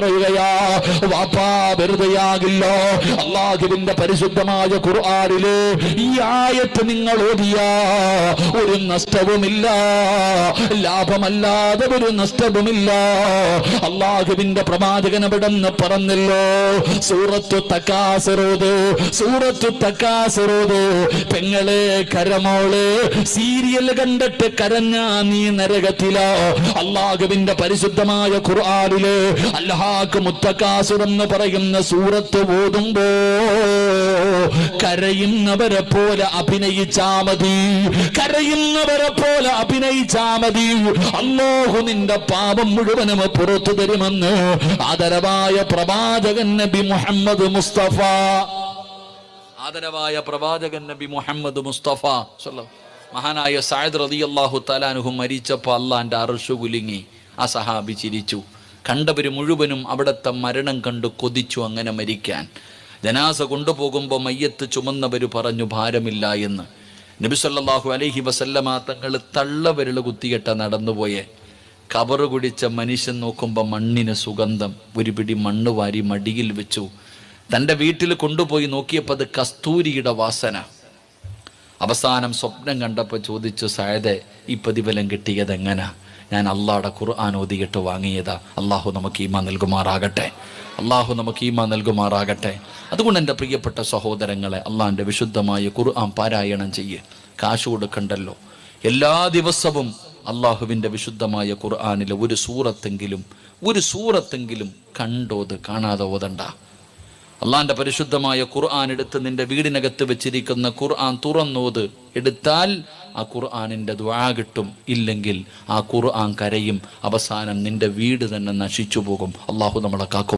പറയുകയാ, വാപ്പാ വെറുതെയാകില്ല. അല്ലാഹുവിന്റെ പരിശുദ്ധമായ ഖുർആനിലെ ഈ ആയത്ത് നിങ്ങൾ ഓതിയാ ഒരു നഷ്ടവുമില്ല, ലാഭമല്ലാതെ ഒരു നഷ്ടവുമില്ല. അല്ലാഹുവിന്റെ പ്രവാചകൻ അവിടെന്ന് പറഞ്ഞല്ലോ, സൂറത്തു തകാസുറൂദ്. പെങ്ങളെ, കരമോള്, സീരിയൽ കണ്ടിട്ട് കരഞ്ഞാ നീ നരകത്തിലാ. അല്ലാഹുവിന്റെ പരിശുദ്ധമായ ഖുർആനില് അൽഹാഖ് മുത്തകാസുർ എന്ന് പറയുന്ന സൂറത്ത് ഓതുമ്പോ കരയുന്നവരെ പോലെ അഭിനയിച്ചാ മതി, അല്ലാഹു നിന്റെ പാപം മുഴുവനും പുറത്തു തരുമെന്ന് ആദരവായ പ്രവാചകൻ നബി മുഹമ്മദ് മുസ്തഫ. മഹാനായ സഅദ് റളിയല്ലാഹു തആല അൻഹു മരിച്ചപ്പോൾ അല്ലാഹുവിന്റെ അർശ് കുലുങ്ങി. ആ സഹാബി ചിരിച്ചു. കണ്ടവര് മുഴുവനും അവിടുത്തെ മരണം കണ്ടു കൊതിച്ചു അങ്ങനെ മരിക്കാൻ. ജനാസ കൊണ്ടുപോകുമ്പോൾ മയ്യത്ത് ചുമന്നവര് പറഞ്ഞു ഭാരമില്ല എന്ന്. നബി സല്ലല്ലാഹു അലൈഹി വസല്ലമ തങ്ങൾ തള്ളവിരൽ കുത്തിയിട്ട നടന്നുപോയെ. കബറ് കുടിച്ച മനുഷ്യൻ നോക്കുമ്പോൾ മണ്ണിന് സുഗന്ധം. ഒരു പിടി മണ്ണ് വാരി മടിയിൽ വെച്ചു. തൻ്റെ വീട്ടിൽ കൊണ്ടുപോയി നോക്കിയപ്പോൾ അത് കസ്തൂരിയുടെ വാസന. അവസാനം സ്വപ്നം കണ്ടപ്പോൾ ചോദിച്ചു, സഅദേ, ഈ പ്രതിഫലം കിട്ടിയത് എങ്ങനെ? ഞാൻ അള്ളാഹുടെ ഖുർആൻ ഓതിയിട്ട് വാങ്ങിയതാ. അള്ളാഹു നമുക്ക് ഈമാൻ നൽകുമാറാകട്ടെ. അതുകൊണ്ട് എൻ്റെ പ്രിയപ്പെട്ട സഹോദരങ്ങളെ, അള്ളാഹിൻ്റെ വിശുദ്ധമായ ഖുർആൻ പാരായണം ചെയ്യ്. കാശ് കൊടുക്കണ്ടല്ലോ. എല്ലാ ദിവസവും അള്ളാഹുവിൻ്റെ വിശുദ്ധമായ ഖുർആനിലെ ഒരു സൂറത്തെങ്കിലും കണ്ടോത്, കാണാതെ ഓതണ്ട. അള്ളാഹിൻ്റെ പരിശുദ്ധമായ ഖുർആൻ എടുത്ത് നിന്റെ വീടിനകത്ത് വെച്ചിരിക്കുന്ന ഖുർആൻ തുറന്നോത്. എടുത്താൽ ആ ഖുർആനിൻ്റെ ദുആ കിട്ടും. ഇല്ലെങ്കിൽ ആ ഖുർആൻ കരയും. അവസാനം നിന്റെ വീട് തന്നെ നശിച്ചു പോകും. അള്ളാഹു നമ്മളെ കാക്കും.